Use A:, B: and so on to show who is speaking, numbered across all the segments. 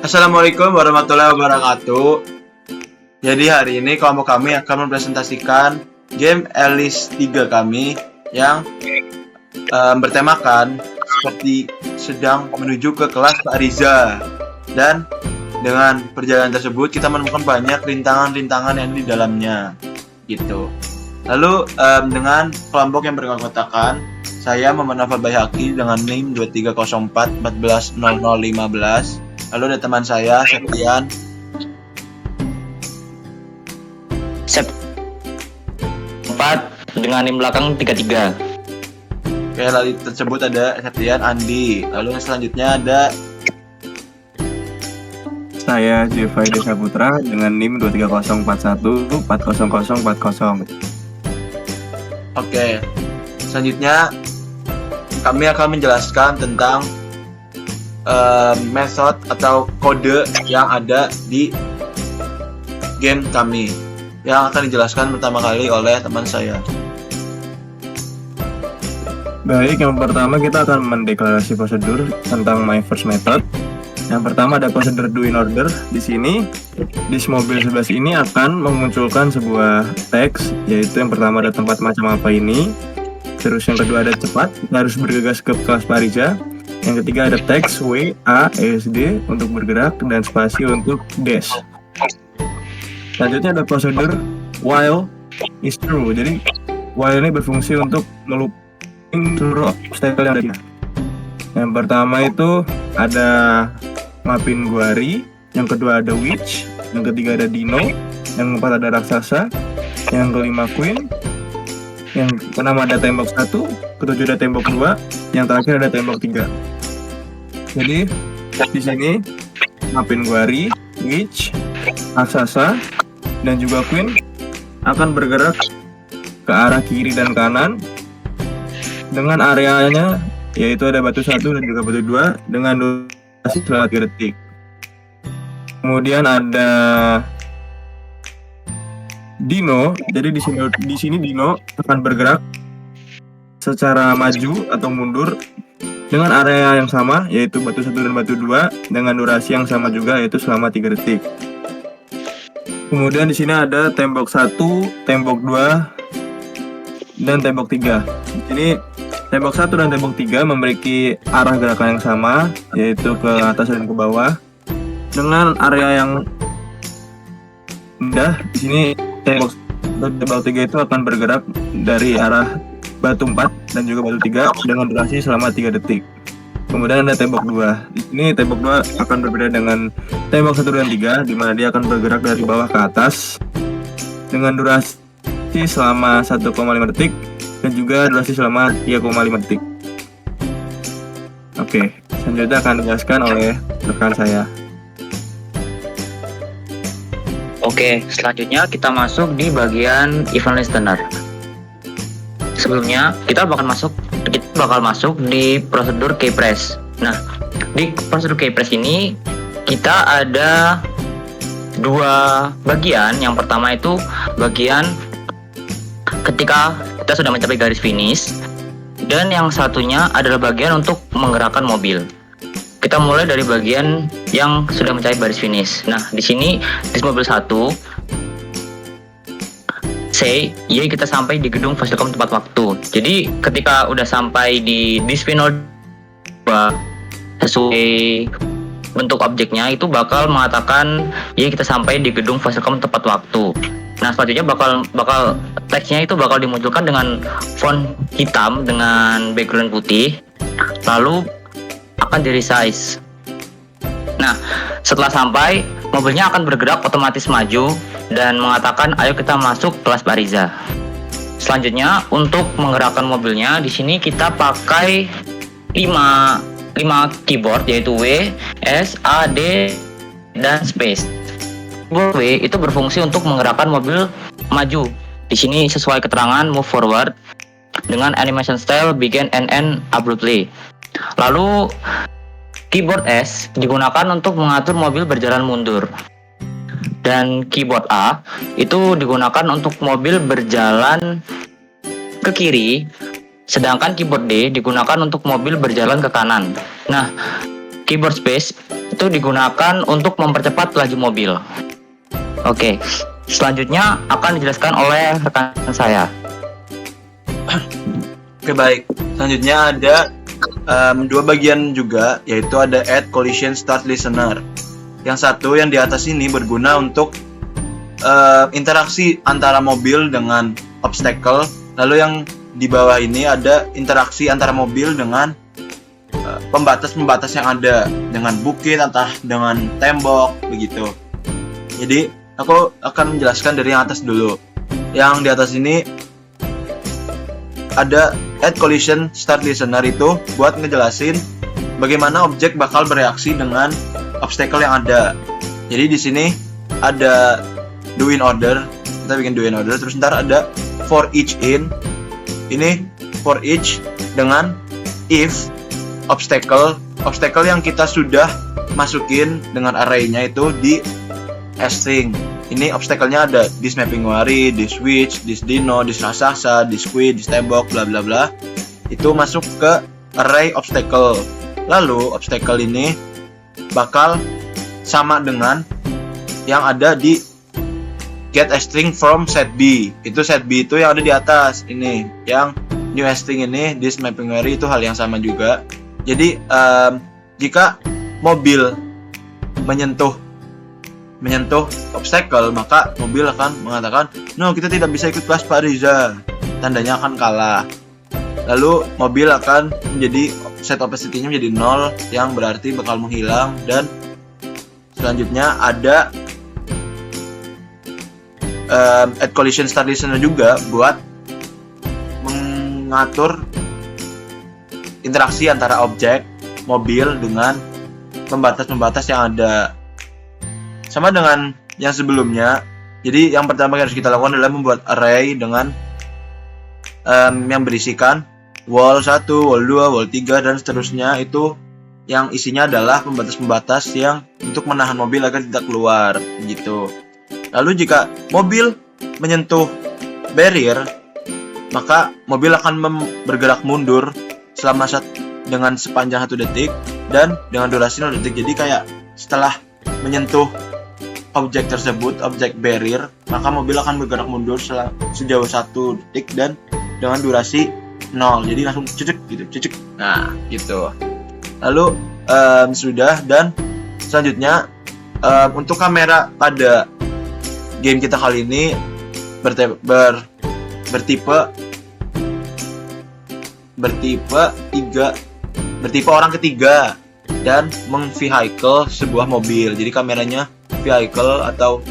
A: Assalamualaikum warahmatullahi wabarakatuh. Jadi hari ini kelompok kami akan mempresentasikan game Alice 3 kami yang bertemakan seperti sedang menuju ke kelas Pak Riza. Dan dengan perjalanan tersebut kita menemukan banyak rintangan-rintangan yang di dalamnya gitu. Lalu dengan kelompok yang beranggotakan, saya Muhammad Nafal Bayhaqi dengan NIM 2304 14 00 15. Lalu ada teman saya Septian
B: dengan NIM belakang 33.
A: Oke, lalu tersebut ada Septian Andi. Lalu yang selanjutnya ada
C: saya Jevai Desa Putra dengan NIM 23041 40040.
A: Oke. Selanjutnya kami akan menjelaskan tentang metode atau kode yang ada di game kami yang akan dijelaskan pertama kali oleh teman saya.
C: Baik, yang pertama kita akan mendeklarasi prosedur tentang my first method. Yang pertama ada prosedur do in order. Di sini di mobil 11 ini akan memunculkan sebuah teks, yaitu yang pertama ada tempat macam apa ini. Terus yang kedua ada cepat, kita harus bergegas ke kelas Pak Riza. Yang ketiga ada teks W, A, ESD untuk bergerak dan spasi untuk dash. Selanjutnya ada prosedur while is true. Jadi while ini berfungsi untuk melupin seluruh obstacle yang ada. Yang pertama itu ada Mapin Guari, yang kedua ada Witch, yang ketiga ada Dino, yang keempat ada Raksasa, yang kelima Queen, yang keenam ada tembok 1, ketujuh ada tembok 2, yang terakhir ada tembok 3. Jadi di sini Mapin Guari, Witch, Raksasa, dan juga Queen akan bergerak ke arah kiri dan kanan dengan areanya yaitu ada batu 1 dan juga batu 2 dengan durasi selama 3 detik. Kemudian ada Dino. Jadi di sini Dino akan bergerak secara maju atau mundur dengan area yang sama yaitu batu 1 dan batu 2 dengan durasi yang sama juga yaitu selama 3 detik. Kemudian di sini ada tembok 1, tembok 2, dan tembok 3. Ini tembok 1 dan tembok 3 memiliki arah gerakan yang sama yaitu ke atas dan ke bawah dengan area yang rendah. Di sini tembok 3 itu akan bergerak dari arah batu 4 dan juga batu 3 dengan durasi selama 3 detik. Kemudian ada tembok 2. Di sini tembok 2 akan berbeda dengan tembok 1 dan 3 di mana dia akan bergerak dari bawah ke atas dengan durasi selama 1,5 detik dan juga durasi selama 3,5 detik. Oke, selanjutnya akan dijelaskan oleh rekan saya.
B: Oke, selanjutnya kita masuk di bagian event listener. Sebelumnya kita bakal masuk di prosedur keypress. Nah, di prosedur keypress ini kita ada dua bagian. Yang pertama itu bagian ketika kita sudah mencapai garis finish, dan yang satunya adalah bagian untuk menggerakkan mobil. Kita mulai dari bagian yang sudah mencapai garis finish. Nah, di sini di mobil 1 kita sampai di gedung Fasilkom tepat waktu. Jadi ketika udah sampai di Dispinol 2 sesuai bentuk objeknya itu bakal mengatakan kita sampai di gedung Fasilkom tepat waktu. Nah, selanjutnya bakal teksnya itu bakal dimunculkan dengan font hitam dengan background putih, lalu akan di resize. Nah, setelah sampai, mobilnya akan bergerak otomatis maju dan mengatakan ayo kita masuk kelas Pak Riza. Selanjutnya untuk menggerakkan mobilnya di sini kita pakai 5 keyboard yaitu W, S, A, D, dan space. Keyboard W itu berfungsi untuk menggerakkan mobil maju. Di sini sesuai keterangan move forward dengan animation style begin and end abruptly. Lalu keyboard S digunakan untuk mengatur mobil berjalan mundur. Dan keyboard A itu digunakan untuk mobil berjalan ke kiri, sedangkan keyboard D digunakan untuk mobil berjalan ke kanan. Nah, keyboard space itu digunakan untuk mempercepat laju mobil. Oke, selanjutnya akan dijelaskan oleh rekan saya.
A: Oke, baik. Selanjutnya ada dua bagian juga, yaitu ada Add Collision Start Listener. Yang satu yang di atas ini berguna untuk interaksi antara mobil dengan obstacle. Lalu yang di bawah ini ada interaksi antara mobil dengan pembatas-pembatas yang ada, dengan bukit atau dengan tembok begitu. Jadi aku akan menjelaskan dari yang atas dulu. Yang di atas ini ada Add Collision Start Listener, itu buat ngejelasin bagaimana objek bakal bereaksi dengan obstacle yang ada. Jadi di sini ada do in order, kita bikin do in order, terus ntar ada for each in. Ini for each dengan if obstacle yang kita sudah masukin dengan array-nya itu di string. Ini obstacle-nya ada this mapping wari, this switch, this dino, this raksasa, this squid, this tembok, bla bla bla. Itu masuk ke array obstacle. Lalu obstacle ini bakal sama dengan yang ada di get a string from set B. Itu set B itu yang ada di atas ini. Yang new string ini this mapping wari itu hal yang sama juga. Jadi jika mobil menyentuh obstacle, maka mobil akan mengatakan, no, kita tidak bisa ikut kelas Pak Riza, tandanya akan kalah. Lalu mobil akan menjadi set opacity-nya menjadi 0, yang berarti bakal menghilang. Dan selanjutnya ada Add Collision Start Listener juga buat mengatur interaksi antara objek mobil dengan pembatas-pembatas yang ada. Sama dengan yang sebelumnya. Jadi yang pertama yang harus kita lakukan adalah membuat array dengan yang berisikan wall 1, wall 2, wall 3 dan seterusnya. Itu yang isinya adalah pembatas-pembatas yang untuk menahan mobil agar tidak keluar gitu. Lalu jika mobil menyentuh barrier, maka mobil akan bergerak mundur selama dengan sepanjang 1 detik dan dengan durasi 0 detik. Jadi kayak setelah menyentuh objek tersebut, objek barrier, maka mobil akan bergerak mundur sejauh 1 detik dan dengan durasi 0. Jadi langsung cucuk gitu, cucuk. Nah, gitu. Lalu sudah, dan selanjutnya untuk kamera pada game kita kali ini bertipe orang ketiga dan meng-vehicle sebuah mobil. Jadi kameranya vehicle atau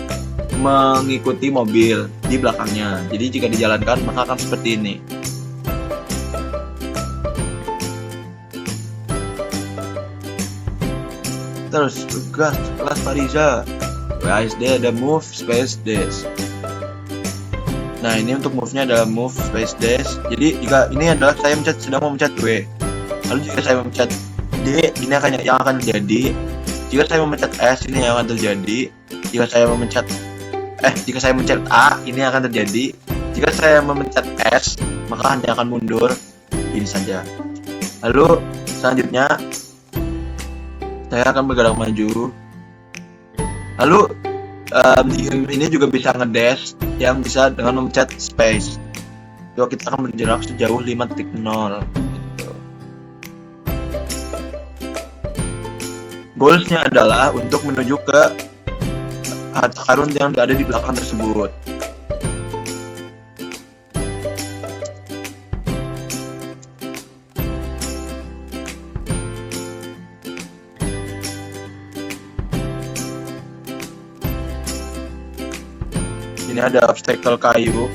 A: mengikuti mobil di belakangnya. Jadi jika dijalankan maka akan seperti ini. Terus tugas kelas Pak Riza. Guys, dia ada move space dash. Nah, ini untuk move-nya adalah move space dash. Jadi jika ini adalah saya sedang memencet W. Lalu jika saya memencet D, ini yang akan terjadi. Jika saya memencet S, ini yang akan terjadi. Jika saya memencet A, ini akan terjadi. Jika saya memencet S, maka hanya akan mundur. Ini saja. Lalu selanjutnya saya akan bergerak maju. Lalu di game ini juga bisa ngedash yang bisa dengan memencet space. Jadi kita akan bergerak sejauh 5.0 gitu. Goalsnya adalah untuk menuju ke harta karun yang ada di belakang tersebut. Ini ada obstacle kayu.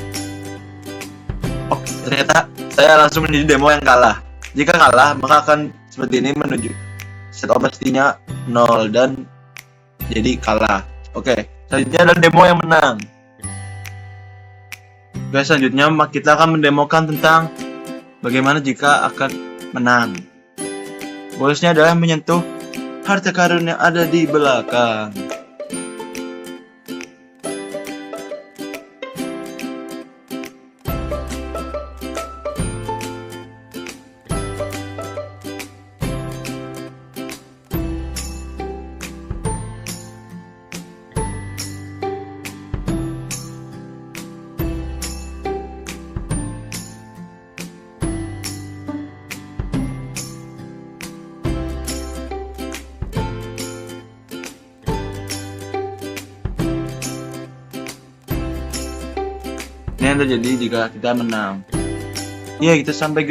A: Oh, ternyata saya langsung menjadi demo yang kalah. Jika kalah, maka akan seperti ini menuju set opacity-nya 0 dan jadi kalah. Oke, selanjutnya adalah demo yang menang. Guys, selanjutnya kita akan mendemokan tentang bagaimana jika akan menang. Goalsnya adalah menyentuh harta karun yang ada di belakang. yang terjadi jika kita menang. Ya, kita sampai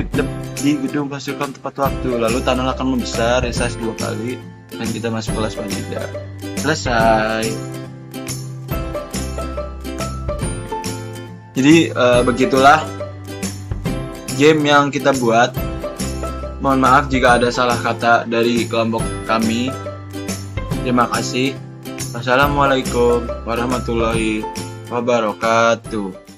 A: di gedung pasukan tepat waktu. Lalu tunnel akan membesar, resize 2 kali, dan kita masuk kelas wanita. Selesai. Jadi begitulah game yang kita buat. Mohon maaf jika ada salah kata dari kelompok kami. Terima kasih. Wassalamualaikum warahmatullahi wabarakatuh.